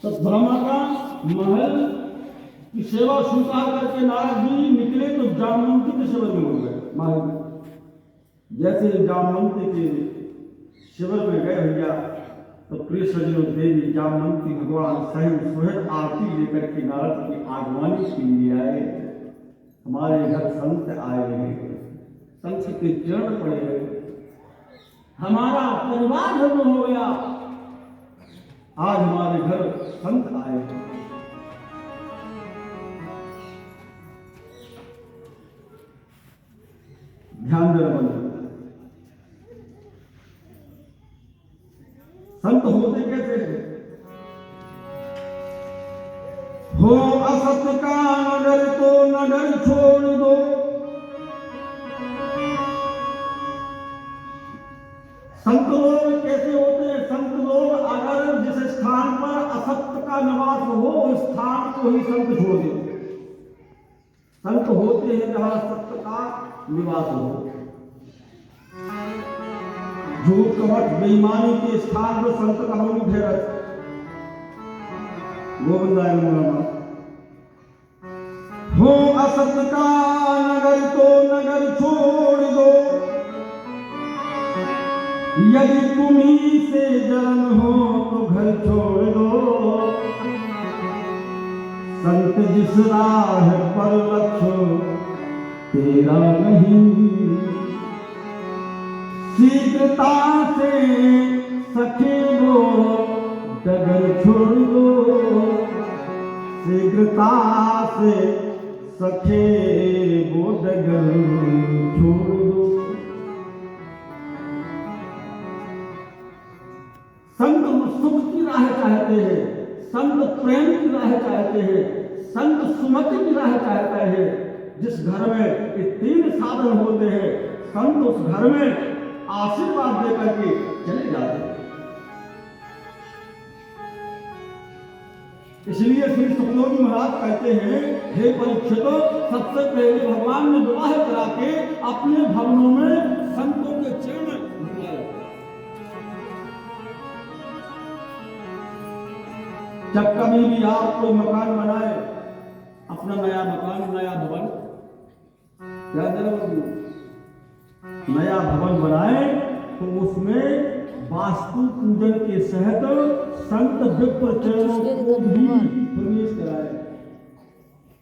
तो ब्रह्मा का महल की सेवा स्वीकार करके नारद जी निकले तो जामवंती के शिविर में उड़ गए महल में। जैसे जामवंती के शिविर में गए भैया तो प्रिय सजनों देवी जामवंती भगवान स्वयं आरती लेकर के नारद की आगवानी के लिए आए। हमारे घर संत आए हैं, संत के चरण पड़े हैं, हमारा परिवार धर्म हो गया, आज हमारे घर संत आए हैं। ध्यान देना बंद। संत होते कैसे हैं? हो असत का नगर तो नगर छोड़ दो, संत लोग कैसे होते हैं? संत लोग अगर जिस स्थान पर असत्य का निवास हो उस स्थान को ही संत छोड़ देते। संत होते हैं जहां सत्य का निवास हो। झूठ कपट बेईमानी के स्थान पर संत का हम ठहरा। गोविंदाय नमः। हो असत्य का नगर तो नगर छोड़ दो, यदि तुम्ही से जन्म हो तो घर छोड़ दो। संत जिस राह पर लक्ष्य तेरा नहीं, शीघ्रता से सखे वो डगर छोड़ दो। शीघ्रता से सखे वो डगर छोड़ दो। संत सुख की राह चाहते हैं, संत प्रेम की राह चाहते हैं, संत सुमति की राह चाहते हैं। जिस घर में ये तीन साधन होते हैं संत उस घर में आशीर्वाद देकर के चले जाते हैं। इसलिए श्री सुखदेव महाराज कहते हैं, हे परीक्षितो, सबसे पहले भगवान ने विवाह करा के अपने भवनों में संतों के चरण लगाए। जब कभी भी आप कोई मकान बनाए, अपना नया मकान, नया भवन, क्या जरूर नया भवन बनाए तो उसमें वास्तु पूजन के सहित संत विप्र चरणों को भी प्रवेश कराए।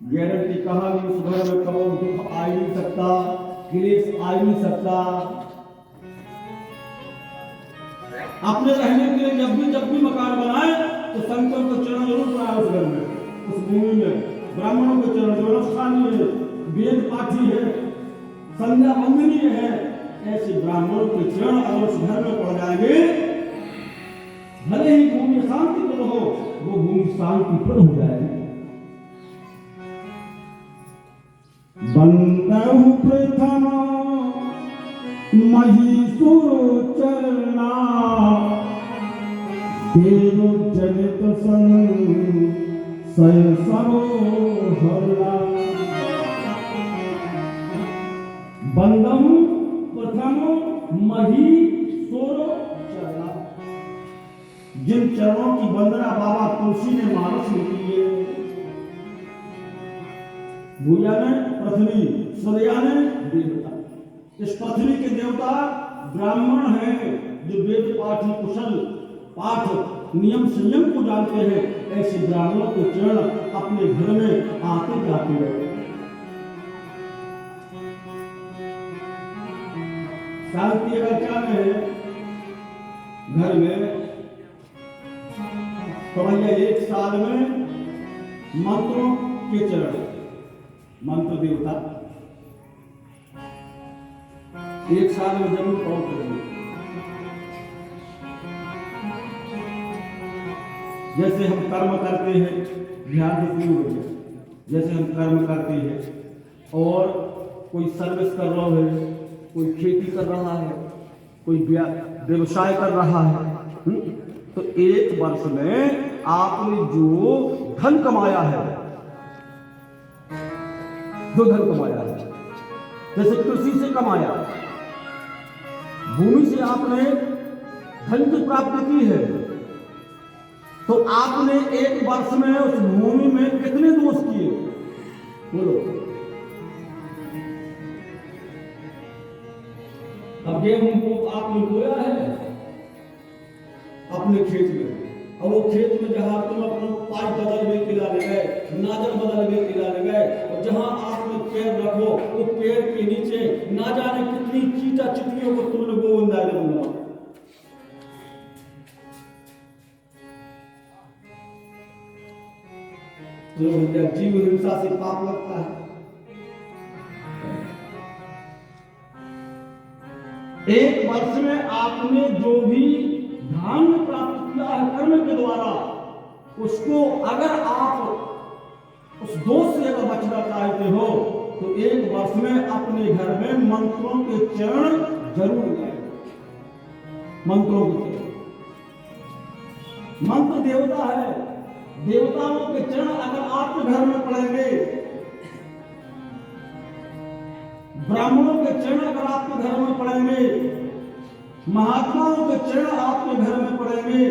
गारंटी कहां भी उस घर में कभी दुख आ नहीं सकता, क्लेश आ नहीं सकता। अपने रहने के लिए जब भी मकान बनाए तो संतों को चरण जरूर बनाए। उस घर में, उस भूमि में ब्राह्मणों के चरण व्यवस्थानीय है, वेद पाठी है, संध्या वंदनीय है। ऐसे ब्राह्मणों के चरण अगर उस घर में पड़ जाएंगे, भले ही भूमि शांतिप्रद हो, वो भूमि शांतिप्रद हो जाएगी। बंदहु प्रथम महीसुर चरना, देव जनित संशय सरोहरना। बंदहु प्रथम महीसुर चरना, जिन चरणों की वंदना बाबा तुलसी ने मानस में की है, भूया ने पृथ्वी, सूर्या ने देवता। इस पृथ्वी के देवता ब्राह्मण हैं जो वेद पाठी कुशल पाठ नियम संयम को जानते हैं। ऐसे ब्राह्मणों के चरण अपने घर में आते जाते हैं। शांति अगर चाहे घर में तो भैया एक साल में मंत्रों के चरण, मंत्र देवता एक साल में जरूर पाठ करिए। जैसे हम कर्म करते हैं, ध्यान से शुरू हो गया, जैसे हम कर्म करते हैं और कोई सर्विस कर रहा है, कोई खेती कर रहा है, कोई व्यवसाय कर रहा है, तो एक वर्ष में आपने जो धन कमाया है, जो धन कमाया है, जैसे कृषि से कमाया, भूमि से आपने धन की प्राप्ति की है, तो आपने एक वर्ष में उस भूमि में कितने दोष किए? बोलो। अब गेहूं को आपने बोया है अपने खेत में, और वो खेत में जहां तुम अपना पाइप बदल के खिलाने गए, नाजर बदल के खिलाने गए, और जहां आपने पैर रखो वो पैर के नीचे ना जाने कितनी चीटा चिटियों को तुमने गोविंदा ने बनाया। तो जीव हिंसा से पाप लगता है। एक वर्ष में आपने जो भी धान प्राप्त किया है कर्म के द्वारा, उसको अगर आप उस दोष से अगर बचना चाहते हो तो एक वर्ष में अपने घर में मंत्रों के चरण जरूर लगाए। मंत्रों के चरण, मंत्र देवता है, देवताओं के चरण अगर आपके घर में पड़ेंगे, ब्राह्मणों के चरण अगर आपके घर में पड़ेंगे, महात्माओं के चरण आपके घर में पड़ेंगे,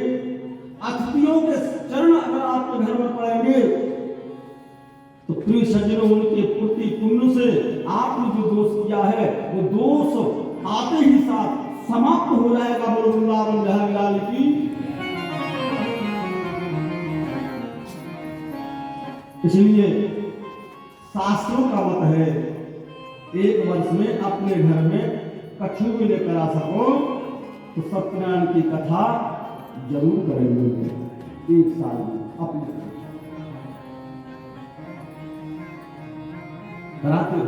अतिथियों के चरण अगर आपके घर में पड़ेंगे, तो प्रिय सज्जनों उनके प्रति पुण्य से आपने जो दोष किया है वो दोष आते ही साथ समाप्त हो जाएगा। बोलो वृंदावन बिहारी लाल की। इसलिए शास्त्रों का मत है एक वर्ष में अपने घर में कछु भी लेकर आ सको तो सत्यनारायण की कथा जरूर करेंगे एक साल में अपने कराते हो।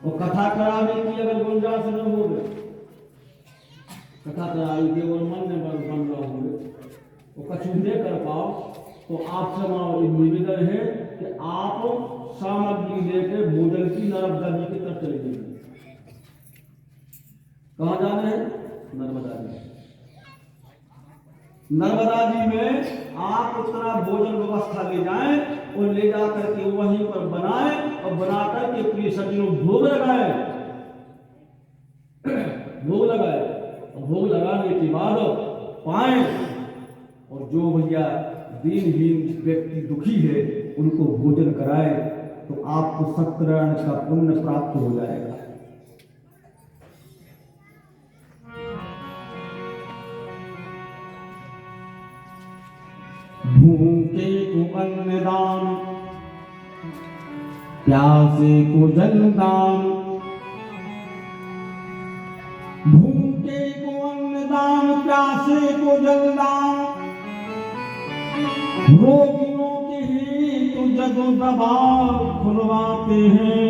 और कथा कराने की अगर गुंजाइश न हो गए, कथा कराने के और मन में बन रहा होंगे वो कछु नहीं कर पाओ, तो आपसे हमारा निवेदन है कि आप सामग्री लेकर भोजन की नर्मदा जी की तरफ चले जाइए। कहाँ जाना है? नर्मदा जी। नर्मदा जी में आप उतना भोजन व्यवस्था ले जाएं और ले जा करके वहीं पर बनाएं और बना करके प्रिय सज्जनों भोग लगाए, भोग लगाए, भोग लगाने के बाद पाएं, और जो भैया दीनहीन व्यक्ति दुखी है उनको भोजन कराए तो आपको सत्यनारायण का पुण्य प्राप्त हो जाएगा। भूखे को अन्न दान, प्यासे को जल दान, भूखे को अन्न दान, प्यासे को जल दान, रोगियों के ही तो जगो दबाव खुलवाते हैं,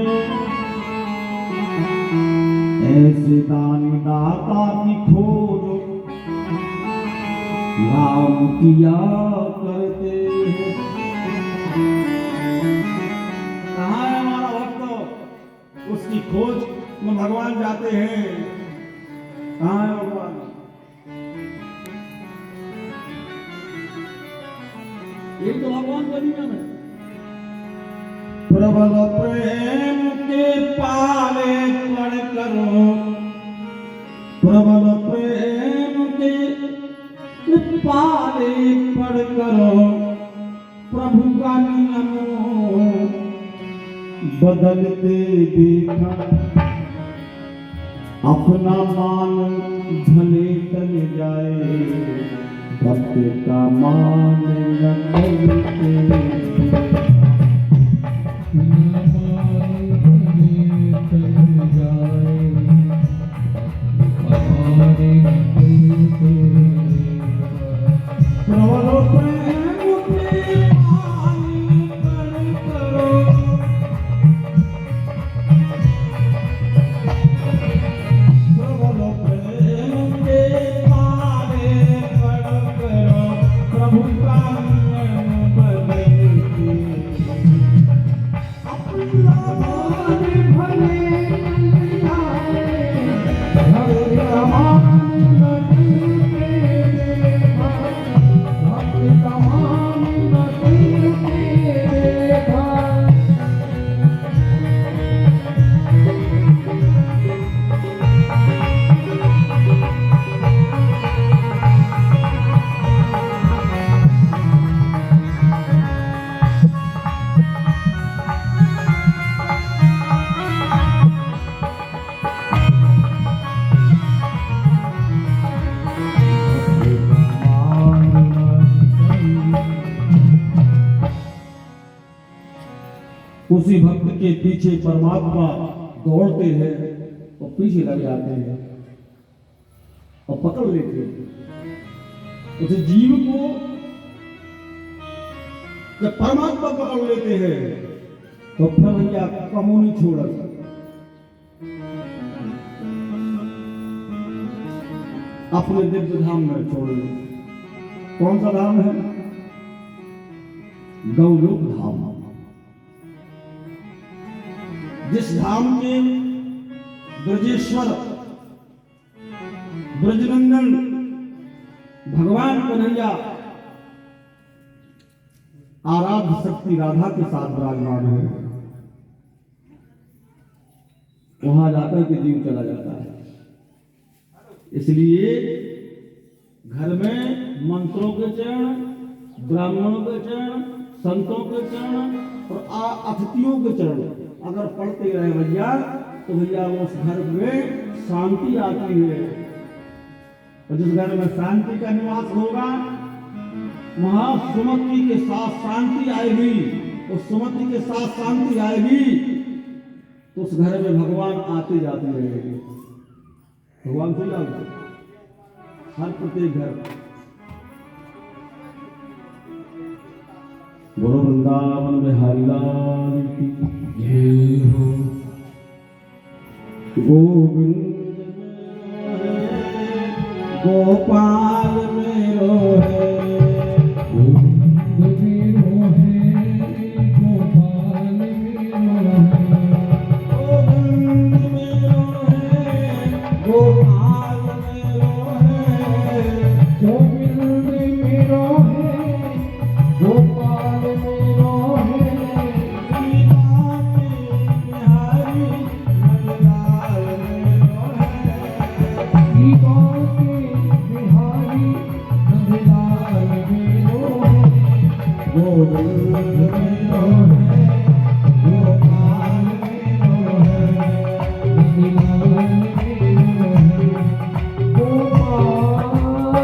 ऐसे दान दाता की खोज राम किया करते हैं। कहाँ है हमारा भक्त? उसकी खोज में भगवान जाते हैं। कहाँ है भगवान? ये तो भगवान दुनिया में प्रबल प्रेम के पाले पड़ करो, प्रबल प्रेम के पाले पड़ करो, प्रभु का नियम बदलते देखा, अपना मान भले चले जाए, भक्त का मान न करते। प्रभु का उसी भक्त के पीछे परमात्मा दौड़ते हैं तो पीछे लग जाते हैं और पकड़ लेते हैं। उस जीव को जब परमात्मा पकड़ लेते हैं तो फिर भैया कमोनी छोड़ अपने दिव्य धाम में छोड़ दे। कौन सा धाम है? गौलोक धाम। जिस धाम के ब्रजेश्वर ब्रजनंदन भगवान कन्हैया आराध्य शक्ति राधा के साथ विराजमान है, वहां जाकर के जीव चला जाता है। इसलिए घर में मंत्रों के चरण, ब्राह्मणों के चरण, संतों के चरण और अतिथियों के चरण अगर पढ़ते रहे भैया तो भैया वो उस घर में शांति आती है। और जिस घर में शांति का निवास होगा वहां सुमति के साथ शांति आएगी। उस सुमति के साथ शांति आएगी तो उस घर में भगवान आते जाते रहेंगे। भगवान से जाओगे हर प्रत्येक घर। बोलो वृंदावन बिहारी लाल की जय हो। गोविंद गोपाल मेरो है, गोविंद मेरो है, गोपाल मेरो है, गोविंद मेरो है, गोपाल मेरो है, गोविंद मेरो है, गोपाल मेरो है, बिहारी नंदलाल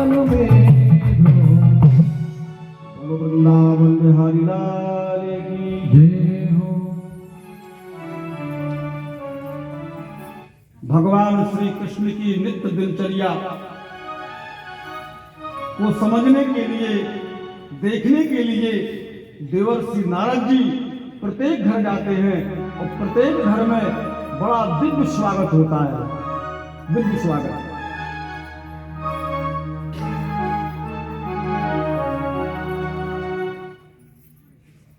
मेरो है, वृंदावन बिहारी लाल की जय हो। भगवान श्री कृष्ण की नित्य दिनचर्या को समझने के लिए, देखने के लिए देवर्षि नारद जी प्रत्येक घर जाते हैं और प्रत्येक घर में बड़ा दिव्य स्वागत होता है। दिव्य स्वागत।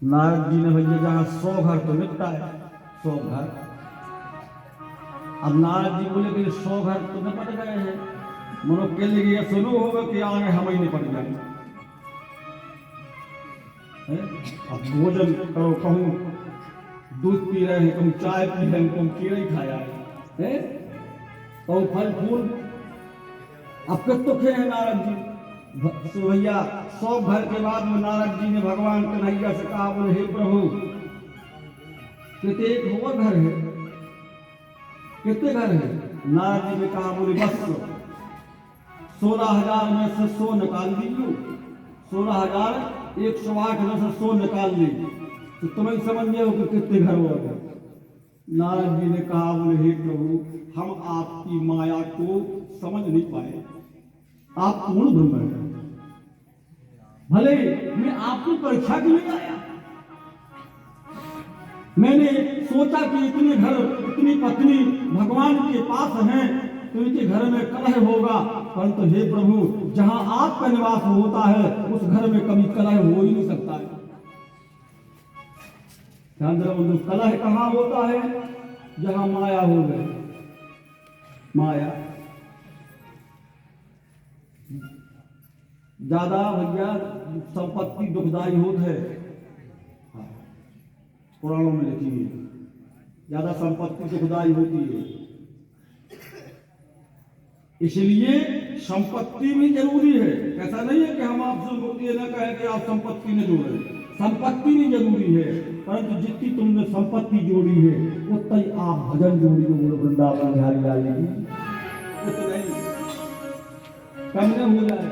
नारद जी ने भैया जहां 100 घर तो निपटा है, 100 घर। अब नारद जी बोले कि 100 घर तो निपट गए हैं, मनो के लिए सुनो होगा कि आगे हम ही निपट जाएंगे। अब भोजन करो, कहूँ दूध पी रहे हैं, तुम चाय पी रहे हैं, तुम कीड़ा ही खाया है, कहूँ फल फूल। अब कब तो खे हैं नारद जी। तो भैया 100 घर के बाद में नारद जी ने भगवान कन्हैया से कहा, बोले हे प्रभु कितने एक हुआ घर है, कितने घर है? नारद जी ने कहा, बोले बस 16,000 में से 100 निकाल दीजिए, 16,108 में से 100 निकाल लीजिए तो तुम्हें समझ में हो कि कितने घर हो गए। नारद जी ने कहा, बोले हे प्रभु हम आपकी माया को समझ नहीं पाए, आप पूर्ण ब्रह्म हैं। भले मैं आपकी परीक्षा के लिए आया, मैंने सोचा कि इतने घर, इतनी पत्नी भगवान के पास हैं तो इनके घर में कलह होगा, परंतु हे प्रभु जहां आपका निवास होता है उस घर में कभी कलह हो ही नहीं सकता है। बंधु कलह कहां होता है? जहां माया हो गई। माया ज्यादा भैया संपत्ति दुखदाई होती है, पुराणों में लिखी है, ज्यादा संपत्ति दुखदाई होती है। इसलिए संपत्ति भी जरूरी है। ऐसा नहीं है कि हम आपसे ये न कहें कि आप संपत्ति न जोड़े, संपत्ति भी जरूरी है, परंतु जितनी तुमने संपत्ति जोड़ी है उतना ही आप भजन जोड़ी हो। बोलो वृंदावन बिहारी लाल की उतना ही कम न हो जाए।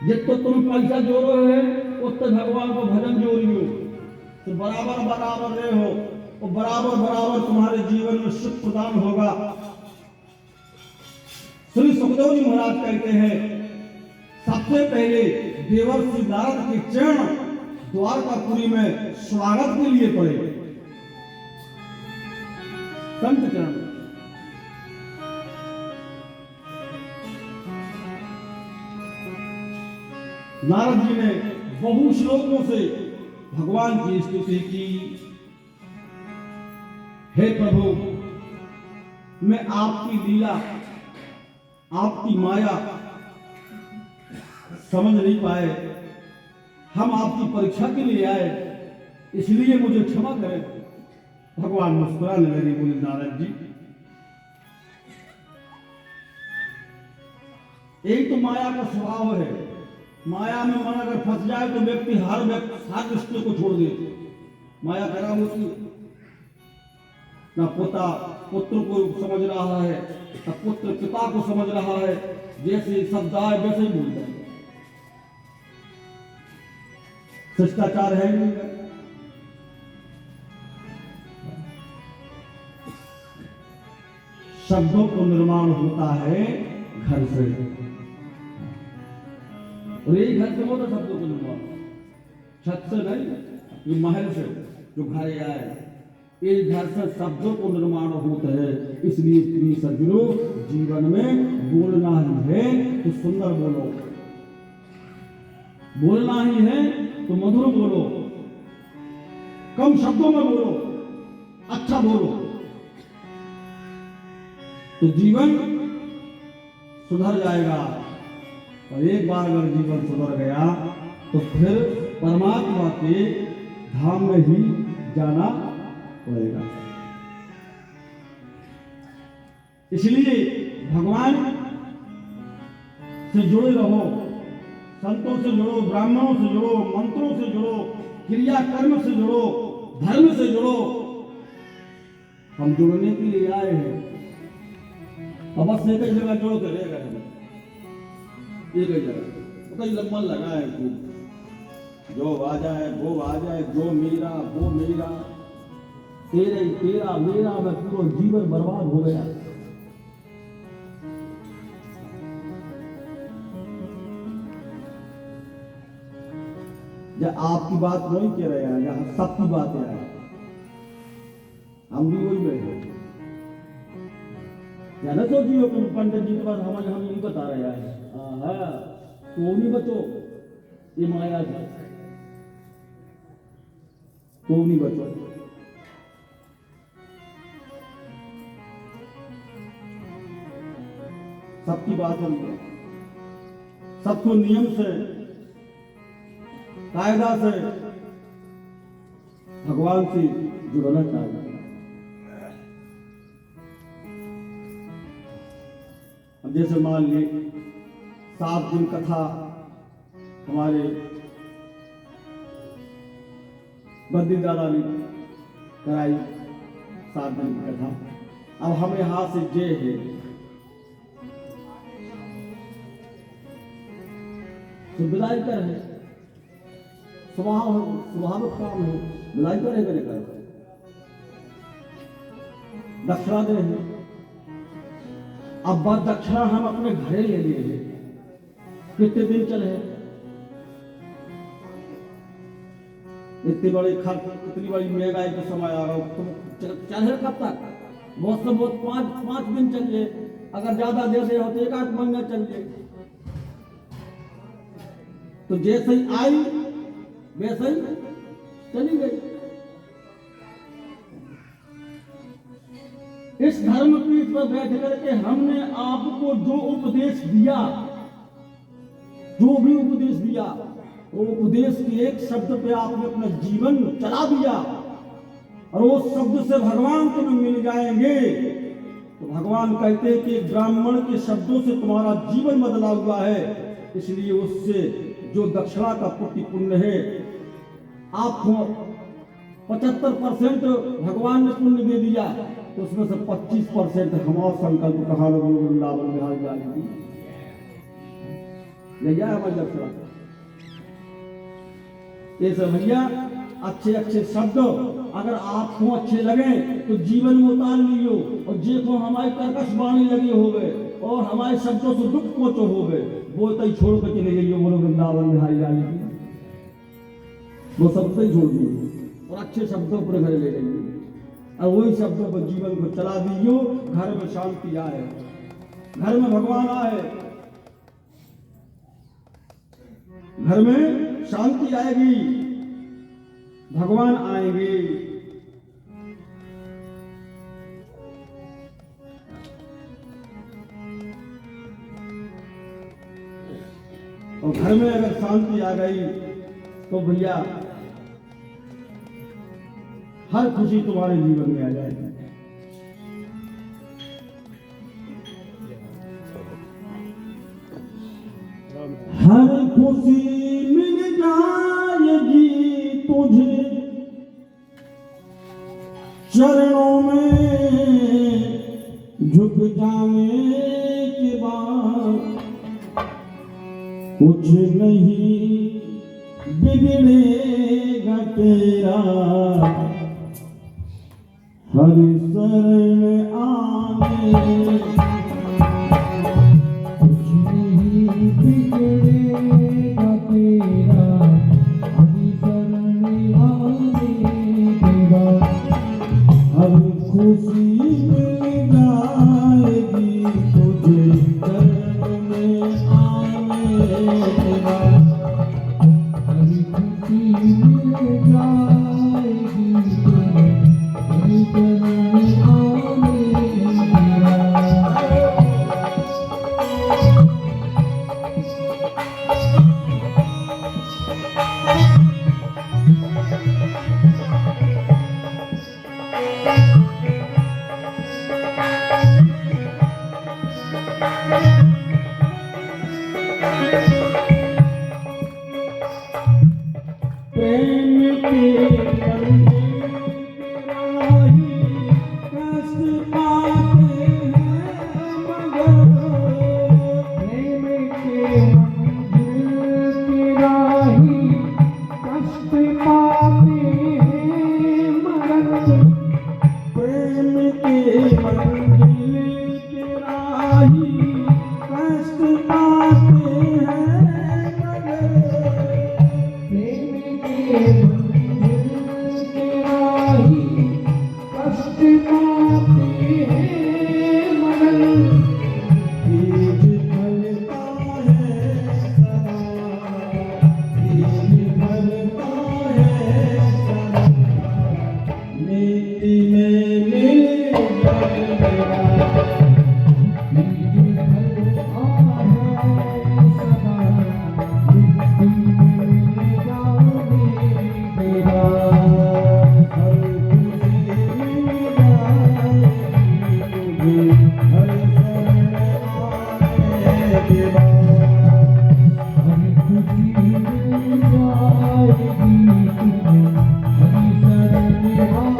जितना तुम पैसा जोड़ो है उतना भगवान को भजन जोड़ियो। तो बराबर बराबर रहे हो, और बराबर बराबर तुम्हारे जीवन में सुख प्रदान होगा। श्री सुखदेव जी महाराज कहते हैं, सबसे पहले देवर्षि नारद के चरण द्वारकापुरी में स्वागत के लिए पड़े, संत चरण। नारद जी ने बहु श्लोकों से भगवान की स्तुति की। हे प्रभु, मैं आपकी लीला, आपकी माया समझ नहीं पाए, हम आपकी परीक्षा के लिए आए, इसलिए मुझे क्षमा करें। भगवान मुस्कुराने लगे, बोले नारद जी, एक तो माया का स्वभाव है, माया में मन अगर फंस जाए तो व्यक्ति हर रिश्ते को छोड़ दे। माया खराब होती है, ना पिता पुत्र को समझ रहा है, ना पुत्र पिता को समझ रहा है, जैसे शब्द आए वैसे ही भूल जाए। शिष्टाचार है नहीं। शब्दों को निर्माण होता है घर से, और यही घर से होता शब्दों को निर्माण, छत से नहीं, ये महल से जो घर आए, ये घर से शब्दों को निर्माण होता है। इसलिए प्रिय सज्जनों, जीवन में बोलना ही है तो सुंदर बोलो, बोलना ही है तो मधुर बोलो, कम शब्दों में बोलो, अच्छा बोलो, तो जीवन सुधर जाएगा। और एक बार अगर जीवन सुधर गया तो फिर परमात्मा के धाम में ही जाना पड़ेगा। इसलिए भगवान से जुड़े रहो, संतों से जुड़ो, ब्राह्मणों से जुड़ो, मंत्रों से जुड़ो, क्रिया कर्म से जुड़ो, धर्म से जुड़ो। हम जुड़ने के लिए आए हैं, अब बस एक ही जगह जोड़ के रह गए, एक ही जगह कई लम्बा लगा है खूब, जो आ जाए वो आ जाए, जो मेरा वो मेरा, तेरे तेरा मेरा में पूरा जीवन बर्बाद हो गया। जब आपकी बात नहीं कह रहे हैं, यहाँ सबकी बात है, हम भी वही बैठे। या ना सोचिए पंडित जी के पास हम यही बता रहे हैं, तो नहीं बचो ये माया से, तो नहीं बचो। सबकी बात हम सबको नियम से, कायदा से भगवान से जुड़ना चाहिए। अब जैसे मान ली 7 दिन कथा हमारे बद्री दादा ने कराई, 7 दिन की कथा। अब हमें हाथ से जे है तो विदाई कर है, स्वाभाविक काम है, विदाई करे दक्षिणा दे है। अब बात दक्षिणा हम अपने घरे ले लिए हैं, कितने दिन चले हैं, इतनी बड़ी खर्च, इतनी बड़ी महंगाई का समय आ रहा हो, तुम चले कब तक? बहुत से बहुत 5 दिन चलिए, अगर ज्यादा दे दे हो तो 1-8 महीना चलिए। तो जैसे ही आई वैसे ही चली गई। इस धर्म पीठ पर बैठ करके हमने आपको जो उपदेश दिया, जो भी उपदेश दिया, वो उपदेश के एक शब्द पे आपने अपना जीवन चला दिया, और वो शब्द से भगवान तुम्हें मिल जाएंगे। तो भगवान कहते हैं कि ब्राह्मण के शब्दों से तुम्हारा जीवन बदला हुआ है, इसलिए उससे जो दक्षिणा का पुण्य है, आपको 75% भगवान ने पुण्य दे दिया, तो उसमें से 25% हमारा संकल्प कहा वृंदावन बिहार जाने की ले जाए हमारी दक्षिणा। ऐसे भैया अच्छे अच्छे शब्द अगर आपको अच्छे लगे तो जीवन में उतार लियो, और देखो हमारी कर्कश वाणी लगी होवे और हमारे शब्दों से दुख पहुंचो होवे, वो तई छोड़ कर चले गई, बोलो वृंदावन बिहारी लाल की, वो सब से छोड़ दियो और अच्छे शब्दों पर घर ले गई, और वही शब्दों पर जीवन को चला दियो। घर में शांति आए, घर में भगवान आए, घर में शांति आएगी, भगवान आएंगे। और घर में अगर शांति आ गई तो भैया हर खुशी तुम्हारे जीवन में आ जाएगी। हर खुशी मिल जाएगी तुझे चरणों में झुक जाने के बाद, कुछ नहीं बिगड़ेगा तेरा हर शरण आने, कुछ नहीं बिगड़ेगा तेरा हर शरण आने के बाद, हर खुशी मिल जाएगी तुझे चरण में आने के बाद, हर खुशी मिल जाएगी तुझे चरण में आने के बाद। प्रेम के कष्ट पाते हैं मगर, प्रेम के मंजिल की राही कष्ट पाते हैं मगर, प्रेम के मंजिल की राही कष्ट पाते हैं मगर, प्रेम के मंजिल की राही कष्ट पाते हैं मगर, बीज फलता है सदा, बीज फलता है सदा, मिट्टी में मिल जाएगा, बीज फलता है सदा, मिट्टी में मिल जाएगा, हर खुशी मिल जाएगी हर शरण आने के बाद, हर खुशी मिल जाएगी हर शरण आने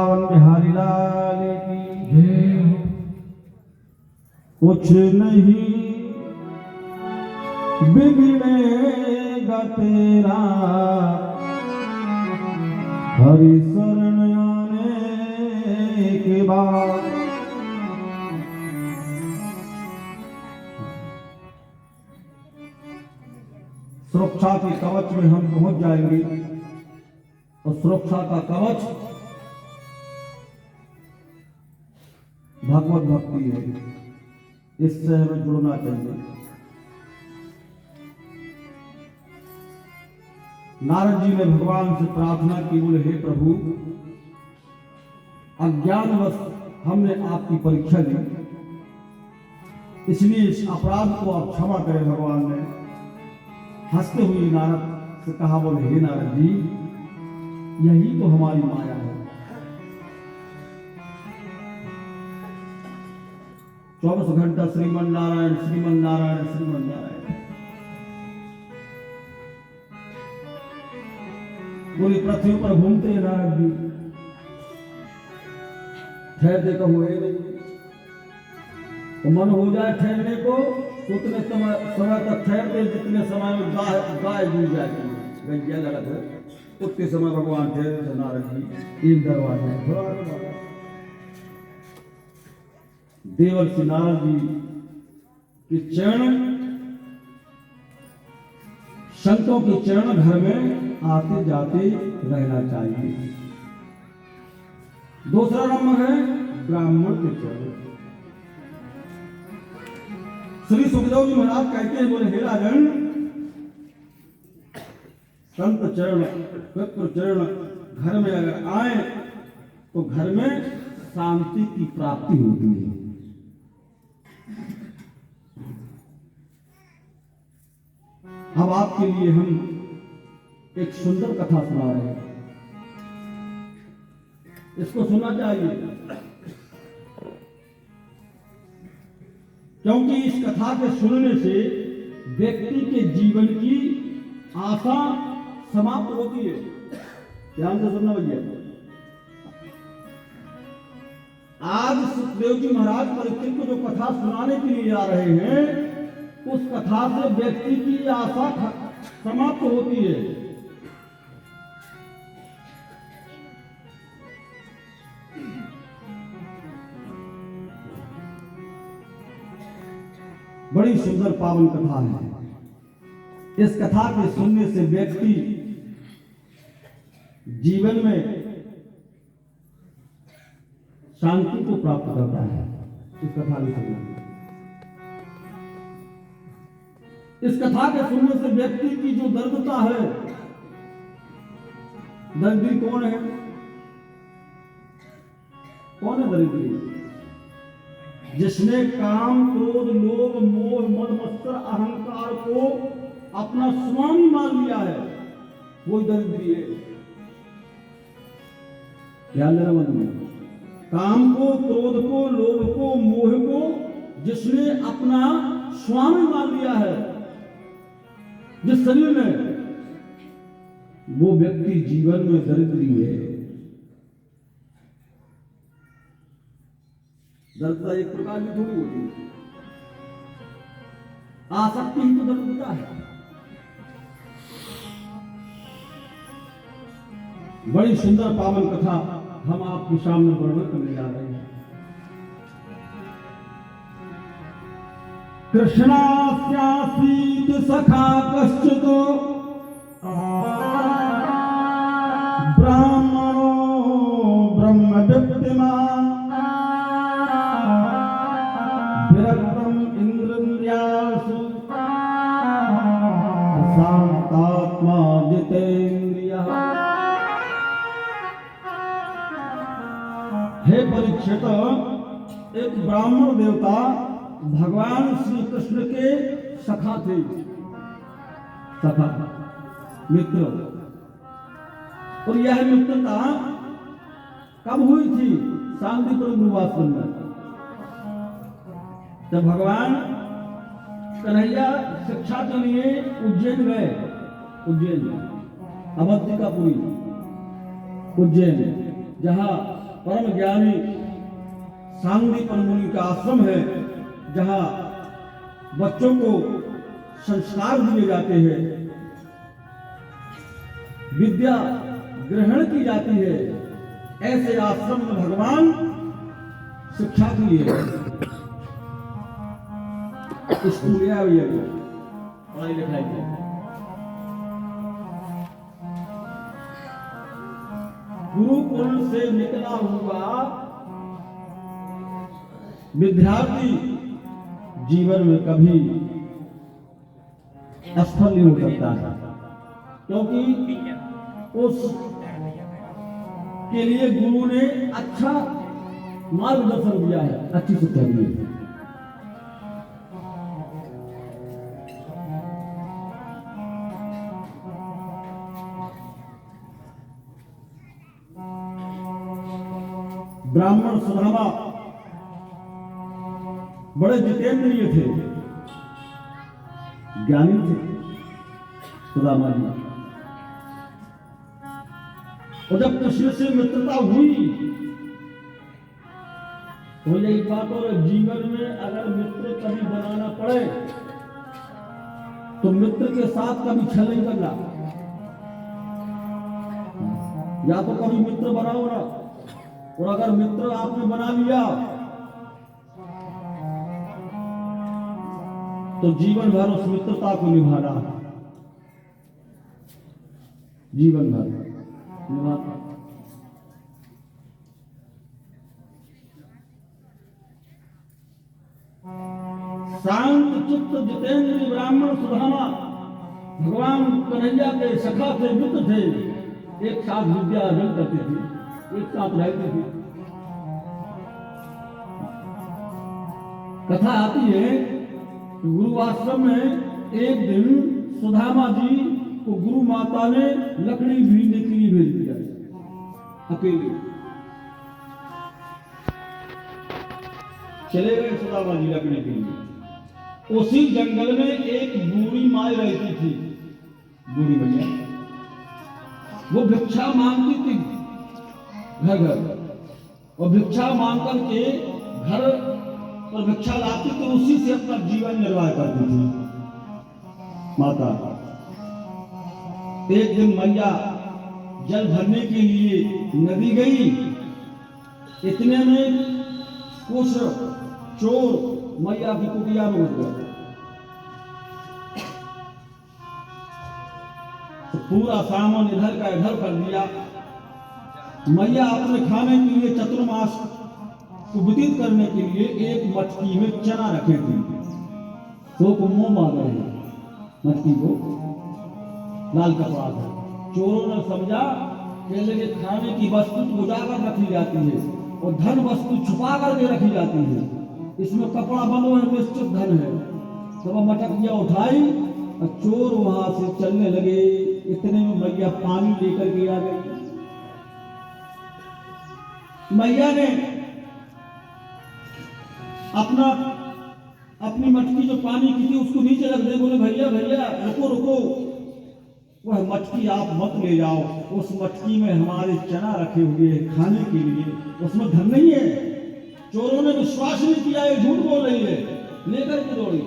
वृंदावन बिहारी लाल की जय। कुछ नहीं बिगड़ेगा तेरा हरि शरण आने के बाद। सुरक्षा के कवच में हम पहुंच जाएंगे और सुरक्षा का कवच भगवत भक्ति है, इससे हमें जुड़ना चाहिए। नारद जी ने भगवान से प्रार्थना की, बोले हे प्रभु, अज्ञानवश हमने आपकी परीक्षा ली, इसलिए इस अपराध को आप क्षमा करें। भगवान ने हंसते हुए नारद से कहा, बोले हे नारद जी, यही तो हमारी माया है। 24 घंटा श्रीमन नारायण श्रीमन नारायण श्रीमन नारायण। पूरी पृथ्वी पर घूमते हैं नारद जी, ठहरते का हुए नहीं। तो मन हो जाए ठहरने को तो उतने समय तक ठहरते जितने समय में गाय डूब जाती है, गैया लगत है, उतने समय भगवान ठहरे। नारद जी एक दरवाजा थोड़ा देवर्षि नारद जी के चरण, संतों के चरण घर में आते जाते रहना चाहिए। दूसरा नंबर है ब्राह्मण के चरण। श्री सुखदेव जी महाराज कहते हैं, बोले हे राजन, संत चरण पितृ चरण घर में अगर आए तो घर में शांति की प्राप्ति होती है। अब आपके लिए हम एक सुंदर कथा सुना रहे हैं, इसको सुनना चाहिए, क्योंकि इस कथा के सुनने से व्यक्ति के जीवन की आशा समाप्त होती है। ध्यान से सुनना भैया। आज सुखदेव जी महाराज परीक्षित को जो कथा सुनाने के लिए आ रहे हैं, उस कथा से व्यक्ति की आशा समाप्त होती है। बड़ी सुंदर पावन कथा है। इस कथा के सुनने से व्यक्ति जीवन में शांति को प्राप्त करता है। इस कथा में सुनना, इस कथा के सुनने से व्यक्ति की जो दरिद्रता है, दरिद्री कौन है? कौन है दरिद्री? जिसने काम क्रोध लोभ मोह मद मत्सर अहंकार को अपना स्वामी मान लिया है, वो दरिद्री है। ध्यान देना मन में। काम को, क्रोध को, लोभ को, मोह को जिसने अपना स्वामी मान लिया है जिस शरीर में, वो व्यक्ति जीवन में दरिद्री है। दरिद्रता एक प्रकार की थोड़ी होती है, आसक्ति ही तो दरिद्रता है। बड़ी सुंदर पावन कथा हम आपके सामने वर्णन करने जा रहे हैं। कृष्णास्यासीत सखा कश्चित् ब्राह्मणो ब्रह्मविद्यमान् विरक्तम् इंद्रियासु शांतात्मा जितेन्द्रियः। हे परीक्षित, एक ब्राह्मण देवता भगवान श्री कृष्ण के सखा थे, सखा मित्र। और यह मित्रता कब हुई थी? शांतिपुर निवासन में, जब भगवान कन्हैया शिक्षा के लिए उज्जैन गए। उज्जैन अवंतिकापुरी उज्जैन, जहां परम ज्ञानी सांदीपन मुनि का आश्रम है, जहां बच्चों को संस्कार दिए जाते हैं, विद्या ग्रहण की जाती है। ऐसे आश्रम में भगवान शिक्षा के लिए स्कूल या पढ़ाई लिखाई के गुरुकुल से निकला हुआ विद्यार्थी जीवन में कभी असफल नहीं हो सकता है, क्योंकि उस के लिए गुरु ने अच्छा मार्गदर्शन दिया है, अच्छी शिक्षा दी है। ब्राह्मण सुदामा बड़े जितेंद्रिय थे, ज्ञानी थे सुदामा जी। और जब कृष्ण से मित्रता हुई तो यही बात, और जीवन में अगर मित्र कभी बनाना पड़े तो मित्र के साथ कभी छल नहीं करना। या तो कभी मित्र बनाओ ना, और अगर मित्र आपने बना लिया तो जीवन भर उस मित्रता को निभाना, जीवन भर निभाना। शांत चित्त जितेंद्र ब्राह्मण सुदामा भगवान कन्हैया के सखा थे, मित्र थे, एक साथ विद्या अर्जन करते थे, एक साथ रहते थे। कथा आती है कि गुरु आश्रम में एक दिन सुदामा जी को गुरु माता ने लकड़ी बीनने के लिए भेज दिया, अकेले चले गए सुदामा जी लकड़ी के लिए। उसी जंगल में एक बूढ़ी माई रहती थी, बूढ़ी मैया, वो भिक्षा मांगती थी घर घर, और भिक्षा मांग करके घर और भिक्षा लाती तो उसी से अपना जीवन निर्वाह करती थी माता। एक दिन मैया जल भरने के लिए नदी गई, इतने में कुछ चोर मैया की कुटिया में घुस गए। तो पूरा सामान इधर का इधर कर दिया। मैया अपने खाने के लिए चतुर्मास को व्यतीत करने के लिए एक मटकी में चना रखे थे, तो को मुंह मार रहे हैं मटकी को, लाल कपड़ा था। चोरों ने समझा कि खाने की वस्तु उजागर रखी जाती है और धन वस्तु छुपा करके रखी जाती है, इसमें कपड़ा बनो है, निश्चित धन है। तो वह मटकियां उठाई और चोर वहां से चलने लगे। इतने में मैया पानी लेकर के आ गई। मैया ने अपनी मटकी जो पानी की थी उसको नीचे रख दे, बोले भैया भैया रुको रुको, वह मटकी आप मत ले जाओ, उस मटकी में हमारे चना रखे हुए हैं खाने के लिए, उसमें धन नहीं है। चोरों ने विश्वास नहीं किया, ये झूठ बोल रही है, लेकर के दौड़ी।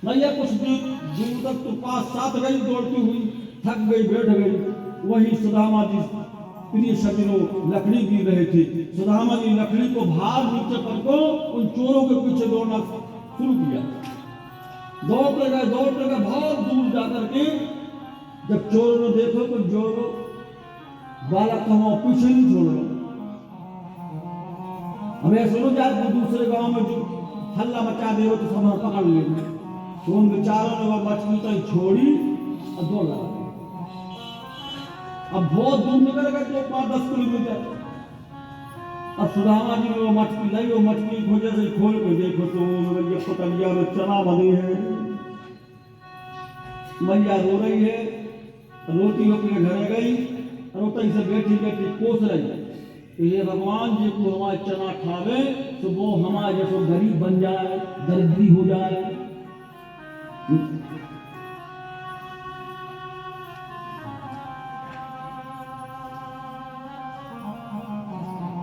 मैया कुछ दूर तक तो पास साथ गई दौड़ती हुई, थक गई, बैठ गई। वही सुदामा जी प्रिय सज्जनों लकड़ी गिर रहे थे। सुदामा जी लकड़ी को भार नीचे पर को उन चोरों के पीछे दौड़ना शुरू किया। दौड़ते गए बहुत दूर जाकर के जब चोरों ने देखो तो जो बालक को पीछे नहीं छोड़ रहा। हमें सुनो जाए तो दूसरे गांव में जो हल्ला मचा दे तो सब पकड़ लेंगे। तो उन बेचारों ने वह मछली तो छोड़ी और दौड़ लगा। अब बहुत दूर निकल गए तो 5-10 किलोमीटर। अब सुदामा जी ने वो मछली लाई, वो मछली खोजे से खोल के देखो तो ये पतंगिया में चना बने हैं। मैया रो रही है, रोटी अपने घर गई, रोटी से बैठी बैठी कोस रही, ये भगवान जी को हमारे चना खावे तो वो हमारे जैसे गरीब बन जाए, दरिद्री हो जाए।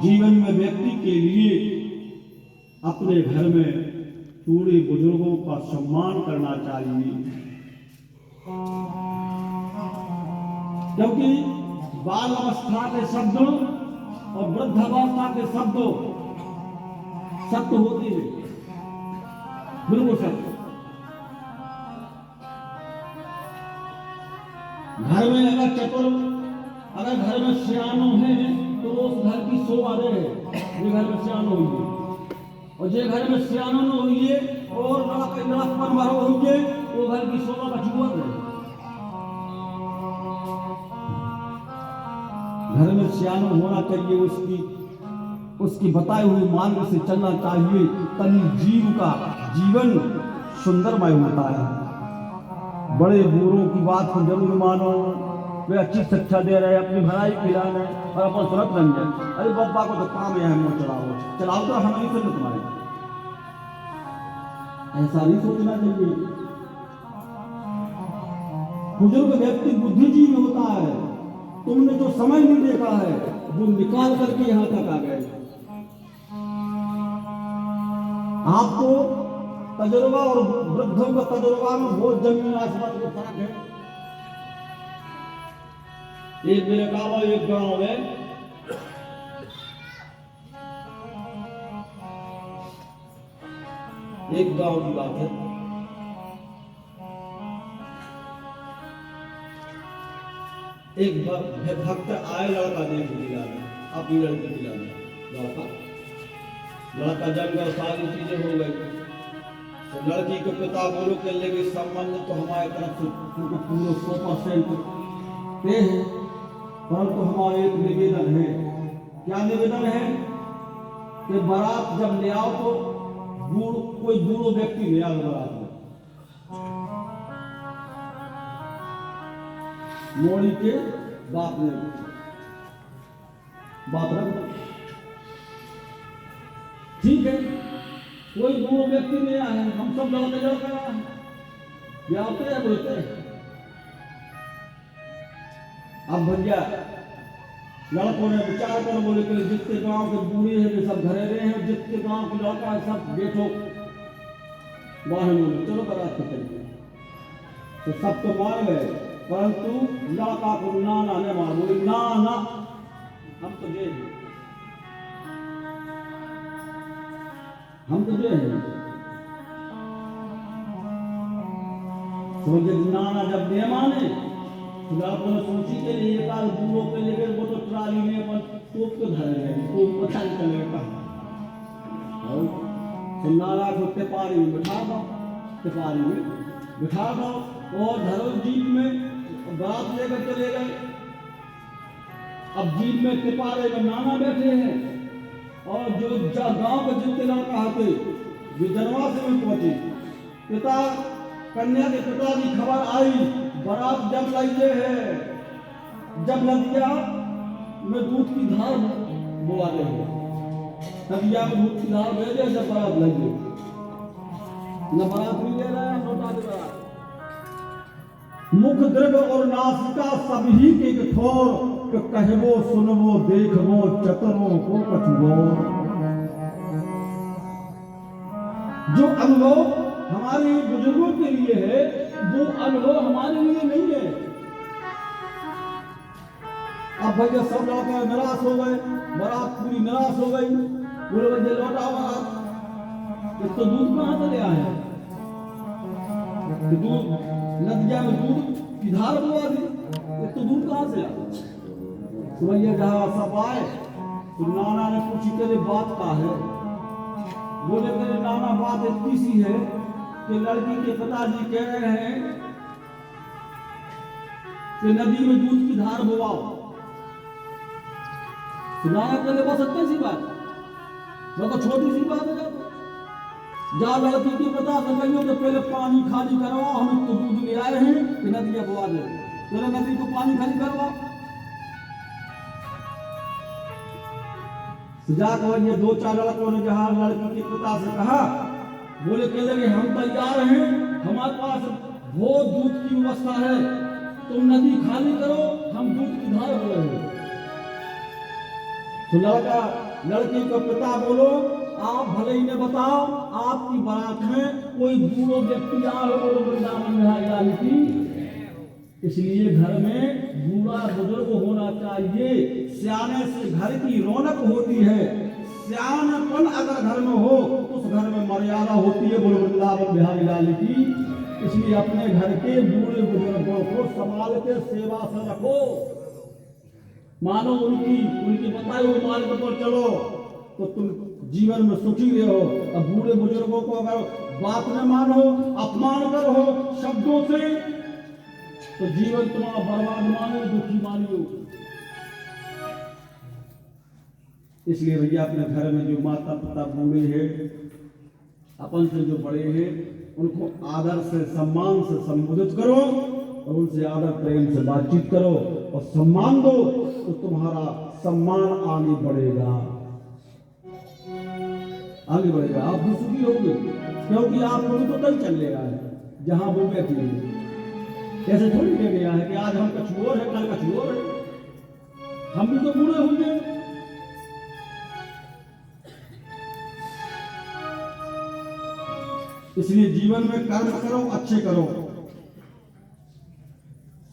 जीवन में व्यक्ति के लिए अपने घर में बूढ़े बुजुर्गों का सम्मान करना चाहिए, क्योंकि बाल अवस्था के शब्द और वृद्धावस्था के शब्द सत्य होते हैं, बिल्कुल सत्य। घर में अगर चतुर, अगर घर में सियानो है तो उस घर की शोभा रहे, ये घर में सियानो हुई है, और जे घर में सियानो न हुई है और लड़कपन भरो हुई है, वो घर की शोभा का जुआ है। घर में सियानो होना चाहिए, उसकी बताए हुए मार्ग से चलना चाहिए, तभी जीव का जीवन सुंदरमय होता है। बड़े बूढ़ों की बात को जरूर मानो, वे अच्छी शिक्षा दे रहे हैं, अपनी भलाई पिला रहे हैं और अपन सुरत बन जाए। अरे बाबा को तो काम है, मोह चलाओ तो हम नहीं सुन तुम्हारे, ऐसा नहीं सोचना चाहिए। बुजुर्ग व्यक्ति बुद्धिजीवी होता है, तुमने जो समय नहीं देखा है वो निकाल करके यहां तक आ गए। आपको तजुर्बा और वृद्धों का तजुर्बा में बहुत जमीन आसमान का फर्क है। एक मेरे गाँव, एक गांव है, एक गांव की बात है, एक भक्त आए, लड़का देख दिलाने, अपनी लड़की दिलाने, लड़का जब गया, सारी चीजें हो गई, तो लड़की के पिता बोलो के लेके संबंध तो हमारे तरफ से पूरे 100% पे है, परंतु हमारा एक निवेदन है। क्या निवेदन है कि बारात जब ले आओ तो कोई बूढ़ो व्यक्ति ले आओ बारात में, मोड़ी के बाप ने बात रख, ठीक है, कोई बूढ़ो व्यक्ति नहीं आए, हम सब लड़के आते हैं बोलते हैं। अब भैया लड़कों ने विचार कर बोले कि जितने गांव के बूढ़े हैं वे सब घरे रहे हैं, जितने गांव के लड़का है सब बैठो वाहनों में, चलो बारात के चलिए। तो सब तो मान गए, परंतु लड़का को नाना ने मार, बोले ना हम तो जे हैं, हम तो जे हैं। तो जब नाना जब नहीं माने तो लड़कों ने सोची के लिए एक आध बूढ़ों पे लेकर वो तो ट्राली में अपन टोप के धरे गए, वो पता नहीं चलेगा कहाँ। तो नाना को टिपारी में बिठा दो, टिपारी में बिठा दो और धरो जीप में, बारात लेकर चले गए। अब जीप में टिपारे में नाना बैठे हैं और जो गांव के जितने लड़का आते वे जनवासे में पहुंचे। पिता कन्या के पिता की खबर आई, बारात जब लगे है, जब नदिया में दूध की धार बोला रहे हैं, नदिया में दूध की धार भेजे, जब बारात लगे न बारात भी ले रहे हैं, लौटा दे बारात। मुख दृढ़ और नासिका सभी के कठोर, कहबो सुनबो देखबो चतुरों को कछुओ। जो अनुभव हमारे बुजुर्गों के लिए है वो अनुभव हमारे लिए नहीं है। अब भैया सब लड़के निराश हो गए, बारात पूरी निराश हो गई, बोले बंदे लौटा बारात, तो दूध कहां से ले आए, दूध नदिया में दूध की धार बुआ दी, तो दूध कहां से आया। तो भैया जहां सब आए तो नाना ने पूछी तेरे बात का है, बोले तेरे नाना बात इतनी सी है कि लड़की के पिताजी कह रहे हैं कि नदी में दूध की धार बुआओ। सुनाया कहले बस इतनी सी बात, वो तो छोटी सी बात है। जा लड़की के पिता से कहियो कि पहले पानी खाली करवाओ, हम तो दूध ले आए हैं कि नदियां बुआ दे, पहले नदी को पानी खाली करवाओ। जाकर ये 2-4 लड़कों ने जहां लड़की के पिता से कहा, बोले कह लगे हम तैयार हैं, हमारे पास बहुत दूध की व्यवस्था है, तुम नदी खाली करो, हम दूध की धार हो रहे हैं। तो लड़का लड़की को पिता बोलो, आप भले ही ने बताओ आपकी बारात में कोई बूढ़ो व्यक्ति आ हो, बोलो वृंदावन बिहारी की। इसलिए घर में बूढ़ा बुजुर्ग होना चाहिए। सियाने से घर की रौनक होती है। सियानपन अगर घर में हो तो उस घर में मर्यादा होती है, बोलो वृंदावन बिहारी लाल की। इसलिए अपने घर के बूढ़े बुजुर्गों को संभाल के सेवा से रखो, मानो उनकी बताई हुई मार्ग पर चलो तो तुम जीवन में सुखी रहो। अब बूढ़े बुजुर्गों को अगर बात न मानो, अपमान करो शब्दों से, तो जीवन तुम्हारा बर्बाद मानो, दुखी मानियो। इसलिए भैया अपने घर में जो माता पिता बूढ़े हैं, अपन से जो बड़े हैं, उनको आदर से सम्मान से संबोधित करो और उनसे आदर प्रेम से बातचीत करो और सम्मान दो, तो तुम्हारा सम्मान आगे बढ़ेगा, आगे बढ़ेगा। आप भी सुखी होंगे, क्योंकि आप लोग तो कल चल लेगा जहां वो बैठे हैं। ऐसे थोड़ी कह गया है कि आज हम कछु और है, कल कछु और है। हम भी तो बूढ़े होंगे। इसलिए जीवन में कर्म करो, अच्छे करो।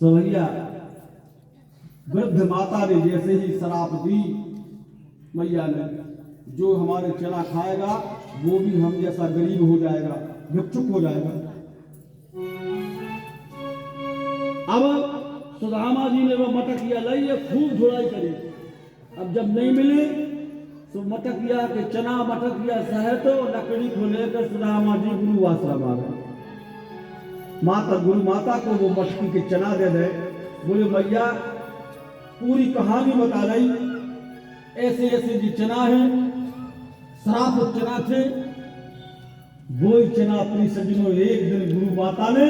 तो भैया वृद्ध माता ने जैसे ही शराब दी मैया ने, जो हमारे चना खाएगा वो भी हम जैसा गरीब हो जाएगा, भिक्षुक हो जाएगा। अब सुदामा जी ने वो मटकिया लाई है, खूब झुड़ाई करी। अब जब नहीं मिली तो मटकिया के चना मटकिया सहित लकड़ी को लेकर सुदामा जी गुरु आश्रम आ गए। माता गुरु माता को वो मटकी के चना दे दे, बोले मैया पूरी कहानी बता रही, ऐसे ऐसे जी चना है, श्राप चना थे। वो ही चना अपनी सज्जनों, एक दिन गुरु माता ने